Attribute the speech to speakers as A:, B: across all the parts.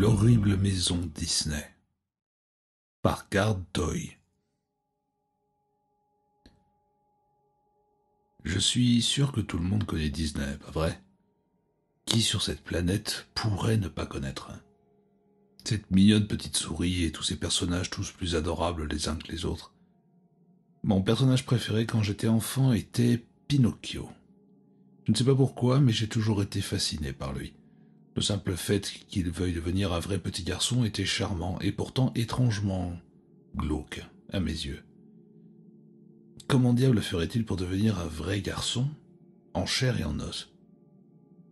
A: L'horrible maison Disney par Garth Toy. Je suis sûr que tout le monde connaît Disney, pas vrai? Qui sur cette planète pourrait ne pas connaître? Cette mignonne petite souris et tous ces personnages tous plus adorables les uns que les autres. Mon personnage préféré quand j'étais enfant était Pinocchio. Je ne sais pas pourquoi, mais j'ai toujours été fasciné par lui. Le simple fait qu'il veuille devenir un vrai petit garçon était charmant et pourtant étrangement glauque à mes yeux. Comment diable ferait-il pour devenir un vrai garçon, en chair et en os?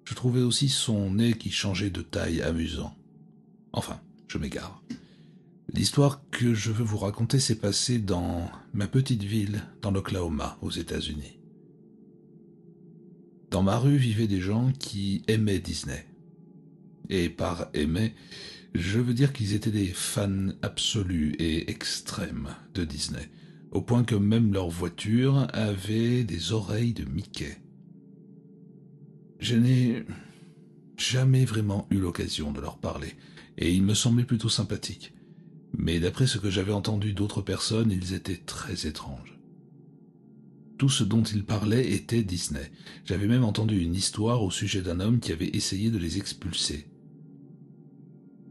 A: Je trouvais aussi son nez qui changeait de taille amusant. Enfin, je m'égare. L'histoire que je veux vous raconter s'est passée dans ma petite ville, dans l'Oklahoma, aux États-Unis. Dans ma rue vivaient des gens qui aimaient Disney. Et par aimer, je veux dire qu'ils étaient des fans absolus et extrêmes de Disney, au point que même leur voiture avait des oreilles de Mickey. Je n'ai jamais vraiment eu l'occasion de leur parler, et ils me semblaient plutôt sympathiques. Mais d'après ce que j'avais entendu d'autres personnes, ils étaient très étranges. Tout ce dont ils parlaient était Disney. J'avais même entendu une histoire au sujet d'un homme qui avait essayé de les expulser.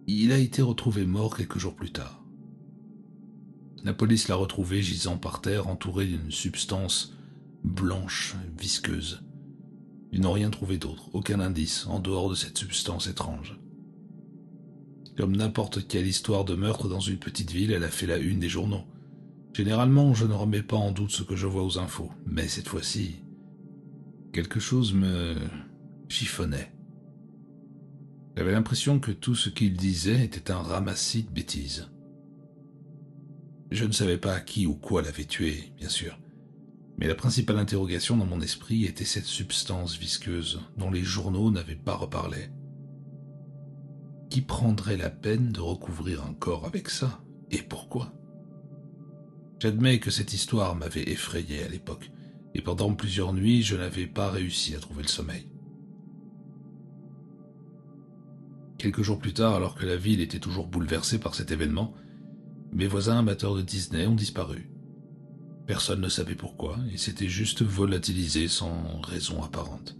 A: Il a été retrouvé mort quelques jours plus tard. La police l'a retrouvé gisant par terre, entouré d'une substance blanche, visqueuse. Ils n'ont rien trouvé d'autre, aucun indice, en dehors de cette substance étrange. Comme n'importe quelle histoire de meurtre dans une petite ville, elle a fait la une des journaux. Généralement, je ne remets pas en doute ce que je vois aux infos, mais cette fois-ci, quelque chose me chiffonnait. J'avais l'impression que tout ce qu'il disait était un ramassis de bêtises. Je ne savais pas qui ou quoi l'avait tué, bien sûr, mais la principale interrogation dans mon esprit était cette substance visqueuse dont les journaux n'avaient pas reparlé. Qui prendrait la peine de recouvrir un corps avec ça, et pourquoi? J'admets que cette histoire m'avait effrayé à l'époque, et pendant plusieurs nuits, je n'avais pas réussi à trouver le sommeil. Quelques jours plus tard, alors que la ville était toujours bouleversée par cet événement, mes voisins amateurs de Disney ont disparu. Personne ne savait pourquoi, et s'étaient juste volatilisés sans raison apparente.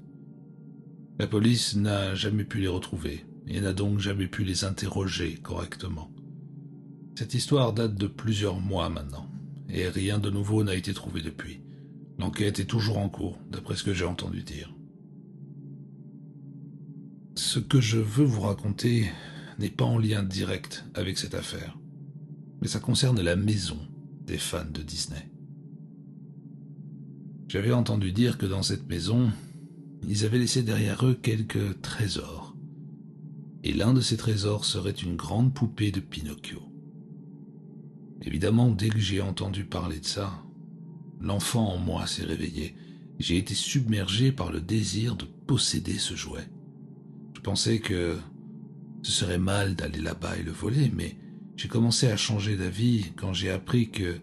A: La police n'a jamais pu les retrouver, et n'a donc jamais pu les interroger correctement. Cette histoire date de plusieurs mois maintenant, et rien de nouveau n'a été trouvé depuis. L'enquête est toujours en cours, d'après ce que j'ai entendu dire. Ce que je veux vous raconter n'est pas en lien direct avec cette affaire, mais ça concerne la maison des fans de Disney. J'avais entendu dire que dans cette maison, ils avaient laissé derrière eux quelques trésors, et l'un de ces trésors serait une grande poupée de Pinocchio. Évidemment, dès que j'ai entendu parler de ça, l'enfant en moi s'est réveillé. J'ai été submergé par le désir de posséder ce jouet. Je pensais que ce serait mal d'aller là-bas et le voler, mais j'ai commencé à changer d'avis quand j'ai appris que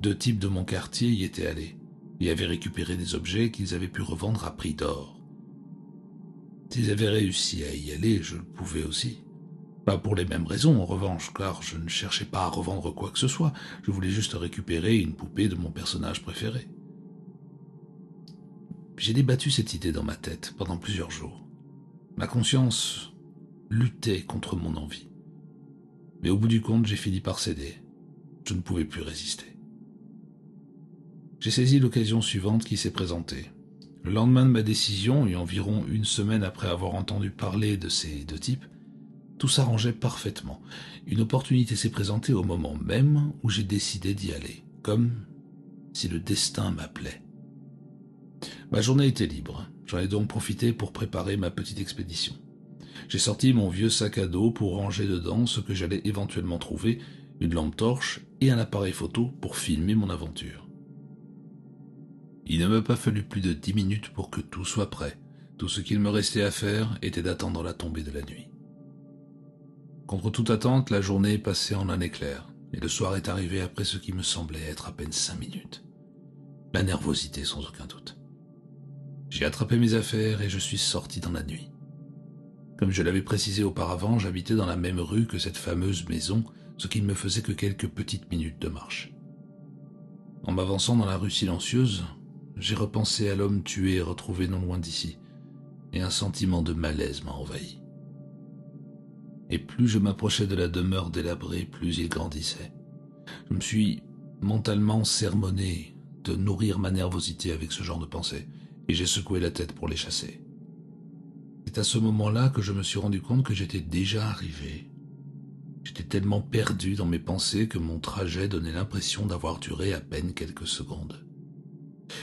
A: 2 types de mon quartier y étaient allés et avaient récupéré des objets qu'ils avaient pu revendre à prix d'or. S'ils avaient réussi à y aller, je le pouvais aussi. Pas pour les mêmes raisons, en revanche, car je ne cherchais pas à revendre quoi que ce soit, je voulais juste récupérer une poupée de mon personnage préféré. J'ai débattu cette idée dans ma tête pendant plusieurs jours. Ma conscience luttait contre mon envie. Mais au bout du compte, j'ai fini par céder. Je ne pouvais plus résister. J'ai saisi l'occasion suivante qui s'est présentée. Le lendemain de ma décision, et environ une semaine après avoir entendu parler de ces 2 types, tout s'arrangeait parfaitement. Une opportunité s'est présentée au moment même où j'ai décidé d'y aller, comme si le destin m'appelait. Ma journée était libre, j'en ai donc profité pour préparer ma petite expédition. J'ai sorti mon vieux sac à dos pour ranger dedans ce que j'allais éventuellement trouver, une lampe torche et un appareil photo pour filmer mon aventure. Il ne m'a pas fallu plus de 10 minutes pour que tout soit prêt. Tout ce qu'il me restait à faire était d'attendre la tombée de la nuit. Contre toute attente, la journée est passée en un éclair, et le soir est arrivé après ce qui me semblait être à peine 5 minutes. La nervosité sans aucun doute. J'ai attrapé mes affaires et je suis sorti dans la nuit. Comme je l'avais précisé auparavant, j'habitais dans la même rue que cette fameuse maison, ce qui ne me faisait que quelques petites minutes de marche. En m'avançant dans la rue silencieuse, j'ai repensé à l'homme tué et retrouvé non loin d'ici, et un sentiment de malaise m'a envahi. Et plus je m'approchais de la demeure délabrée, plus il grandissait. Je me suis mentalement sermonné de nourrir ma nervosité avec ce genre de pensées, et j'ai secoué la tête pour les chasser. C'est à ce moment-là que je me suis rendu compte que j'étais déjà arrivé. J'étais tellement perdu dans mes pensées que mon trajet donnait l'impression d'avoir duré à peine quelques secondes.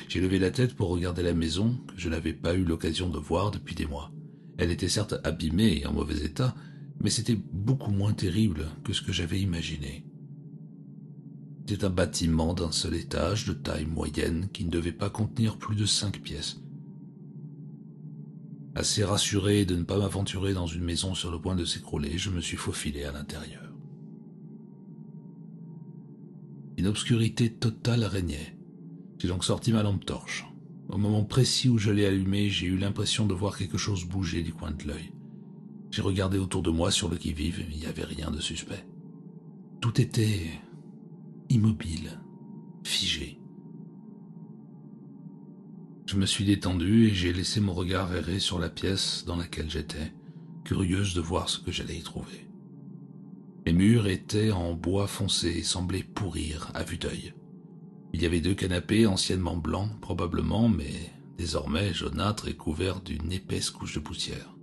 A: J'ai levé la tête pour regarder la maison que je n'avais pas eu l'occasion de voir depuis des mois. Elle était certes abîmée et en mauvais état, mais c'était beaucoup moins terrible que ce que j'avais imaginé. C'était un bâtiment d'un seul étage de taille moyenne qui ne devait pas contenir plus de 5 pièces. Assez rassuré de ne pas m'aventurer dans une maison sur le point de s'écrouler, je me suis faufilé à l'intérieur. Une obscurité totale régnait. J'ai donc sorti ma lampe torche. Au moment précis où je l'ai allumée, j'ai eu l'impression de voir quelque chose bouger du coin de l'œil. J'ai regardé autour de moi sur le qui-vive, mais il n'y avait rien de suspect. Tout était immobile, figé. Je me suis détendu et j'ai laissé mon regard errer sur la pièce dans laquelle j'étais, curieuse de voir ce que j'allais y trouver. Les murs étaient en bois foncé et semblaient pourrir à vue d'œil. Il y avait 2 canapés anciennement blancs, probablement, mais désormais jaunâtres et couverts d'une épaisse couche de poussière.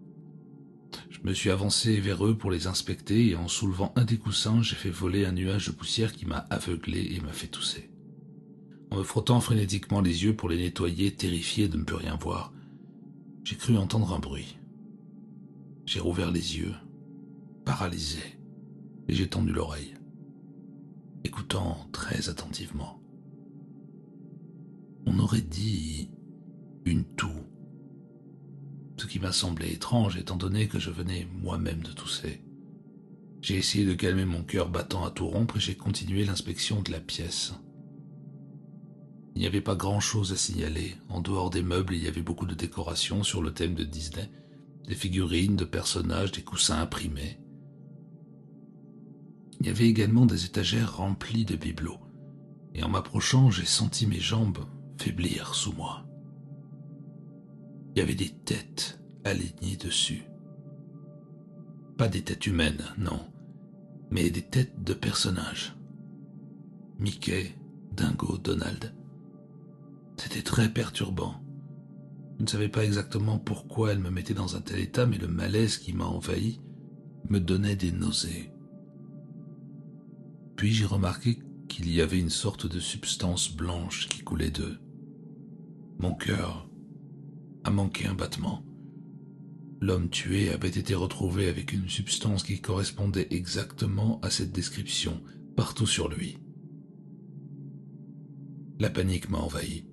A: Je me suis avancé vers eux pour les inspecter et en soulevant un des coussins, j'ai fait voler un nuage de poussière qui m'a aveuglé et m'a fait tousser. En me frottant frénétiquement les yeux pour les nettoyer, terrifié de ne plus rien voir, j'ai cru entendre un bruit. J'ai rouvert les yeux, paralysé, et j'ai tendu l'oreille, écoutant très attentivement. On aurait dit une toux, ce qui m'a semblé étrange étant donné que je venais moi-même de tousser. J'ai essayé de calmer mon cœur battant à tout rompre et j'ai continué l'inspection de la pièce. Il n'y avait pas grand-chose à signaler. En dehors des meubles, il y avait beaucoup de décorations sur le thème de Disney, des figurines de personnages, des coussins imprimés. Il y avait également des étagères remplies de bibelots, et en m'approchant, j'ai senti mes jambes faiblir sous moi. Il y avait des têtes alignées dessus. Pas des têtes humaines, non, mais des têtes de personnages. Mickey, Dingo, Donald. C'était très perturbant. Je ne savais pas exactement pourquoi elle me mettait dans un tel état, mais le malaise qui m'a envahi me donnait des nausées. Puis j'ai remarqué qu'il y avait une sorte de substance blanche qui coulait d'eux. Mon cœur a manqué un battement. L'homme tué avait été retrouvé avec une substance qui correspondait exactement à cette description partout sur lui. La panique m'a envahi.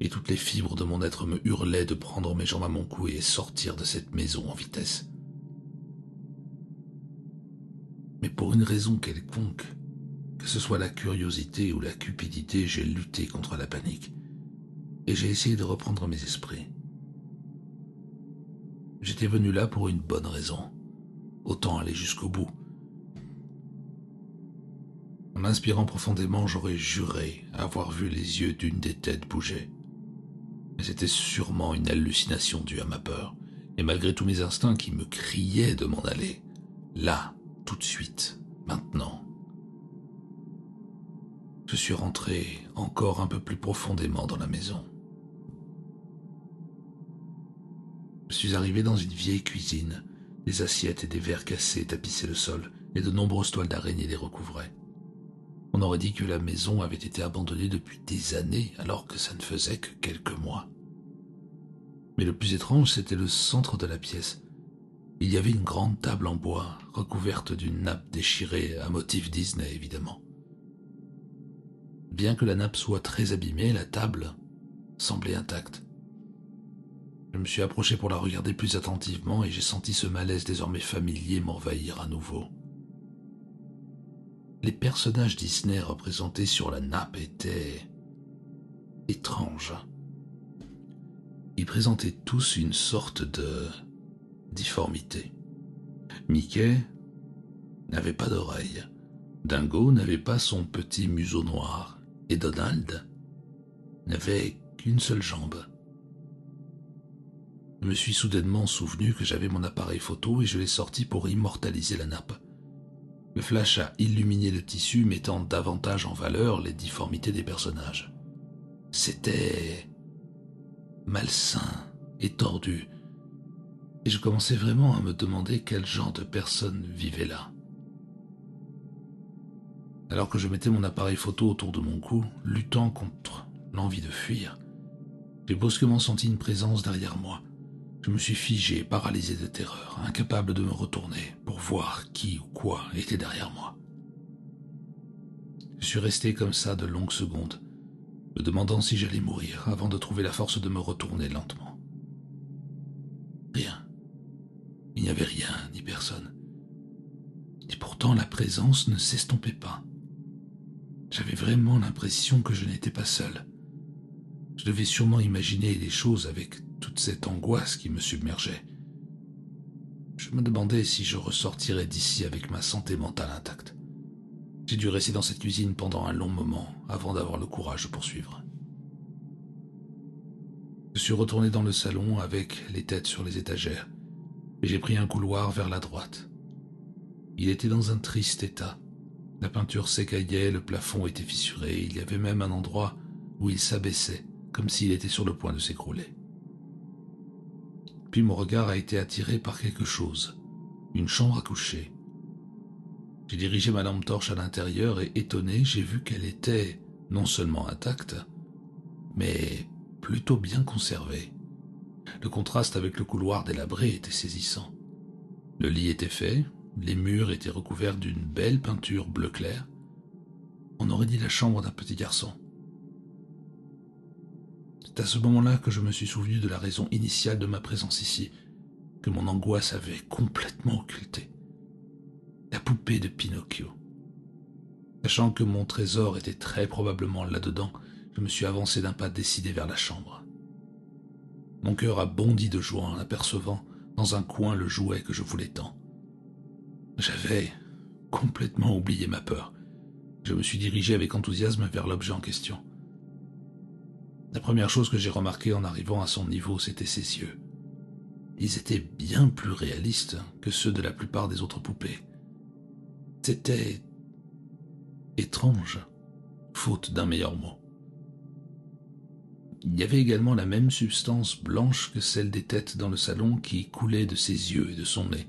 A: Et toutes les fibres de mon être me hurlaient de prendre mes jambes à mon cou et sortir de cette maison en vitesse. Mais pour une raison quelconque, que ce soit la curiosité ou la cupidité, j'ai lutté contre la panique, et j'ai essayé de reprendre mes esprits. J'étais venu là pour une bonne raison, autant aller jusqu'au bout. En m'inspirant profondément, j'aurais juré avoir vu les yeux d'une des têtes bouger. Mais c'était sûrement une hallucination due à ma peur, et malgré tous mes instincts qui me criaient de m'en aller, là, tout de suite, maintenant. Je suis rentré encore un peu plus profondément dans la maison. Je suis arrivé dans une vieille cuisine, des assiettes et des verres cassés tapissaient le sol, et de nombreuses toiles d'araignée les recouvraient. On aurait dit que la maison avait été abandonnée depuis des années, alors que ça ne faisait que quelques mois. Mais le plus étrange, c'était le centre de la pièce. Il y avait une grande table en bois, recouverte d'une nappe déchirée à motif Disney, évidemment. Bien que la nappe soit très abîmée, la table semblait intacte. Je me suis approché pour la regarder plus attentivement et j'ai senti ce malaise désormais familier m'envahir à nouveau. Les personnages Disney représentés sur la nappe étaient étranges. Ils présentaient tous une sorte de difformité. Mickey n'avait pas d'oreille. Dingo n'avait pas son petit museau noir. Et Donald n'avait qu'une seule jambe. Je me suis soudainement souvenu que j'avais mon appareil photo et je l'ai sorti pour immortaliser la nappe. Le flash a illuminé le tissu, mettant davantage en valeur les difformités des personnages. C'était malsain et tordu, et je commençais vraiment à me demander quel genre de personne vivait là. Alors que je mettais mon appareil photo autour de mon cou, luttant contre l'envie de fuir, j'ai brusquement senti une présence derrière moi. Je me suis figé, paralysé de terreur, incapable de me retourner pour voir qui ou quoi était derrière moi. Je suis resté comme ça de longues secondes, me demandant si j'allais mourir avant de trouver la force de me retourner lentement. Rien. Il n'y avait rien, ni personne. Et pourtant la présence ne s'estompait pas. J'avais vraiment l'impression que je n'étais pas seul. Je devais sûrement imaginer des choses avec toute cette angoisse qui me submergeait. Je me demandais si je ressortirais d'ici avec ma santé mentale intacte. J'ai dû rester dans cette cuisine pendant un long moment avant d'avoir le courage de poursuivre. Je suis retourné dans le salon avec les têtes sur les étagères et j'ai pris un couloir vers la droite. Il était dans un triste état. La peinture s'écaillait, le plafond était fissuré, il y avait même un endroit où il s'abaissait, comme s'il était sur le point de s'écrouler. Puis mon regard a été attiré par quelque chose, une chambre à coucher. J'ai dirigé ma lampe torche à l'intérieur et étonné, j'ai vu qu'elle était non seulement intacte, mais plutôt bien conservée. Le contraste avec le couloir délabré était saisissant. Le lit était fait, les murs étaient recouverts d'une belle peinture bleu clair. On aurait dit la chambre d'un petit garçon. C'est à ce moment-là que je me suis souvenu de la raison initiale de ma présence ici, que mon angoisse avait complètement occultée. La poupée de Pinocchio. Sachant que mon trésor était très probablement là-dedans, je me suis avancé d'un pas décidé vers la chambre. Mon cœur a bondi de joie en apercevant dans un coin le jouet que je voulais tant. J'avais complètement oublié ma peur. Je me suis dirigé avec enthousiasme vers l'objet en question. La première chose que j'ai remarquée en arrivant à son niveau, c'était ses yeux. Ils étaient bien plus réalistes que ceux de la plupart des autres poupées. C'était étrange, faute d'un meilleur mot. Il y avait également la même substance blanche que celle des têtes dans le salon qui coulait de ses yeux et de son nez.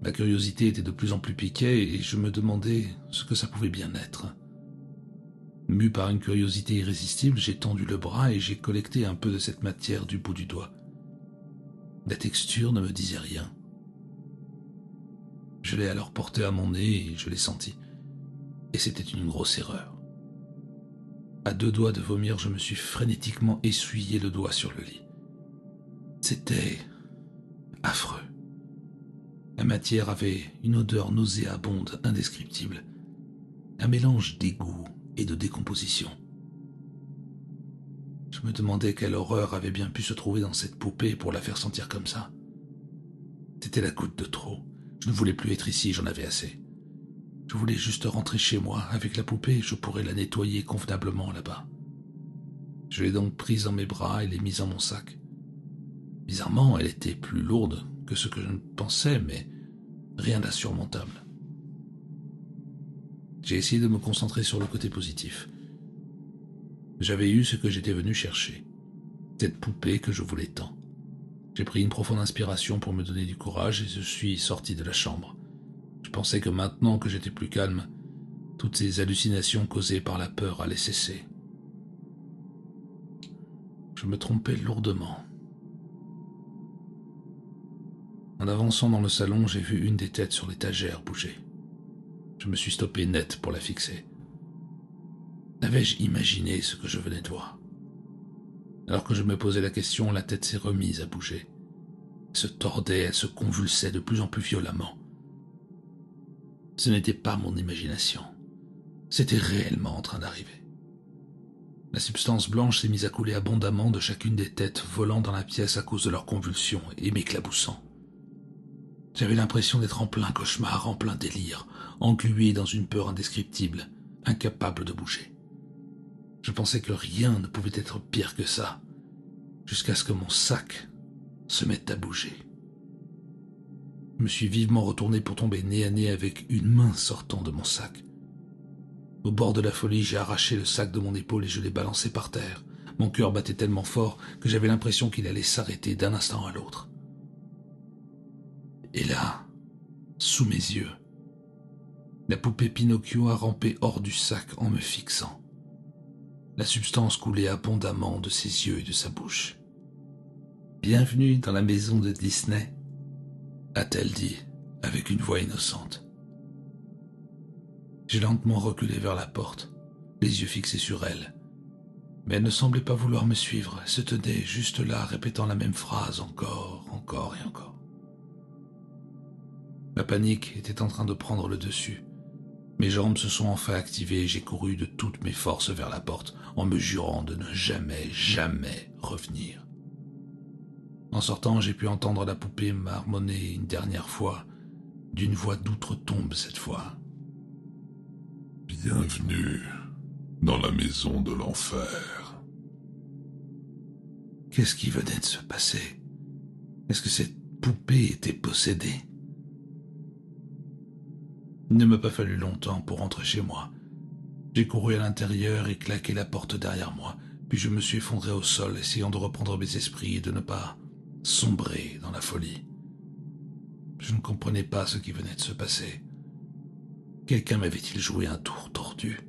A: Ma curiosité était de plus en plus piquée et je me demandais ce que ça pouvait bien être. Mu par une curiosité irrésistible, j'ai tendu le bras et j'ai collecté un peu de cette matière du bout du doigt. La texture ne me disait rien. Je l'ai alors porté à mon nez et je l'ai senti. Et c'était une grosse erreur. À deux doigts de vomir, je me suis frénétiquement essuyé le doigt sur le lit. C'était affreux. La matière avait une odeur nauséabonde, indescriptible. Un mélange d'égout et de décomposition. Je me demandais quelle horreur avait bien pu se trouver dans cette poupée pour la faire sentir comme ça. C'était la goutte de trop. Je ne voulais plus être ici, j'en avais assez. Je voulais juste rentrer chez moi. Avec la poupée, je pourrais la nettoyer convenablement là-bas. Je l'ai donc prise dans mes bras et l'ai mise dans mon sac. Bizarrement, elle était plus lourde que ce que je ne pensais, mais rien d'insurmontable. J'ai essayé de me concentrer sur le côté positif. J'avais eu ce que j'étais venu chercher, cette poupée que je voulais tant. J'ai pris une profonde inspiration pour me donner du courage et je suis sorti de la chambre. Je pensais que maintenant que j'étais plus calme, toutes ces hallucinations causées par la peur allaient cesser. Je me trompais lourdement. En avançant dans le salon, j'ai vu une des têtes sur l'étagère bouger. Je me suis stoppé net pour la fixer. N'avais-je imaginé ce que je venais de voir? Alors que je me posais la question, la tête s'est remise à bouger. Elle se tordait, elle se convulsait de plus en plus violemment. Ce n'était pas mon imagination. C'était réellement en train d'arriver. La substance blanche s'est mise à couler abondamment de chacune des têtes volant dans la pièce à cause de leurs convulsions et m'éclaboussant. J'avais l'impression d'être en plein cauchemar, en plein délire, englué dans une peur indescriptible, incapable de bouger. Je pensais que rien ne pouvait être pire que ça, jusqu'à ce que mon sac se mette à bouger. Je me suis vivement retourné pour tomber nez à nez avec une main sortant de mon sac. Au bord de la folie, j'ai arraché le sac de mon épaule et je l'ai balancé par terre. Mon cœur battait tellement fort que j'avais l'impression qu'il allait s'arrêter d'un instant à l'autre. Et là, sous mes yeux, la poupée Pinocchio a rampé hors du sac en me fixant. La substance coulait abondamment de ses yeux et de sa bouche. « Bienvenue dans la maison de Disney », a-t-elle dit avec une voix innocente. J'ai lentement reculé vers la porte, les yeux fixés sur elle. Mais elle ne semblait pas vouloir me suivre, elle se tenait juste là, répétant la même phrase encore et encore. La panique était en train de prendre le dessus. Mes jambes se sont enfin activées et j'ai couru de toutes mes forces vers la porte en me jurant de ne jamais revenir. En sortant, j'ai pu entendre la poupée marmonner une dernière fois, d'une voix d'outre-tombe cette fois.
B: « Bienvenue dans la maison de l'enfer. »
A: Qu'est-ce qui venait de se passer? Est-ce que cette poupée était possédée? Il ne m'a pas fallu longtemps pour rentrer chez moi. J'ai couru à l'intérieur et claqué la porte derrière moi, puis je me suis effondré au sol, essayant de reprendre mes esprits et de ne pas sombrer dans la folie. Je ne comprenais pas ce qui venait de se passer. Quelqu'un m'avait-il joué un tour tordu?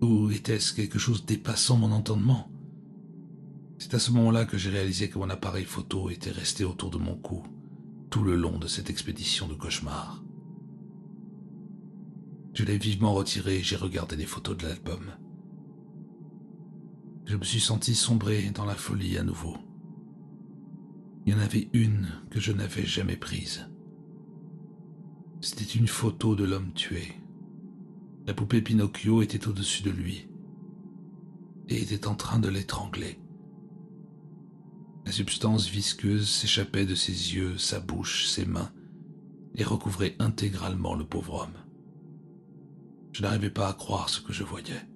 A: Ou était-ce quelque chose dépassant mon entendement? C'est à ce moment-là que j'ai réalisé que mon appareil photo était resté autour de mon cou tout le long de cette expédition de cauchemar. Je l'ai vivement retiré et j'ai regardé les photos de l'album. Je me suis senti sombrer dans la folie à nouveau. Il y en avait une que je n'avais jamais prise. C'était une photo de l'homme tué. La poupée Pinocchio était au-dessus de lui et était en train de l'étrangler. La substance visqueuse s'échappait de ses yeux, sa bouche, ses mains et recouvrait intégralement le pauvre homme. Je n'arrivais pas à croire ce que je voyais.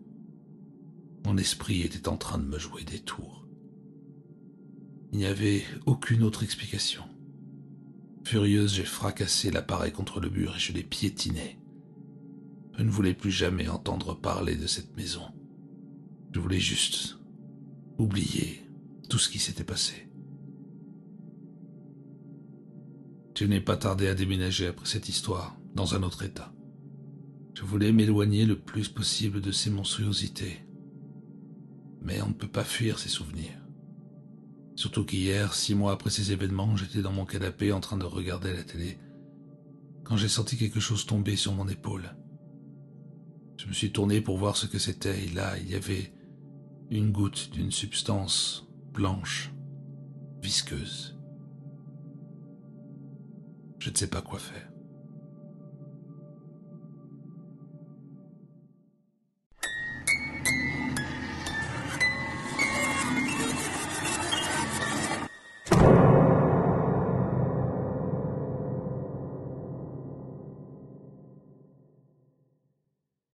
A: Mon esprit était en train de me jouer des tours. Il n'y avait aucune autre explication. Furieuse, j'ai fracassé l'appareil contre le mur et je l'ai piétiné. Je ne voulais plus jamais entendre parler de cette maison. Je voulais juste oublier tout ce qui s'était passé. Je n'ai pas tardé à déménager après cette histoire, dans un autre état. Je voulais m'éloigner le plus possible de ces monstruosités. Mais on ne peut pas fuir ces souvenirs. Surtout qu'hier, 6 mois après ces événements, j'étais dans mon canapé en train de regarder la télé, quand j'ai senti quelque chose tomber sur mon épaule. Je me suis tourné pour voir ce que c'était, et là, il y avait une goutte d'une substance blanche, visqueuse. Je ne sais pas quoi faire.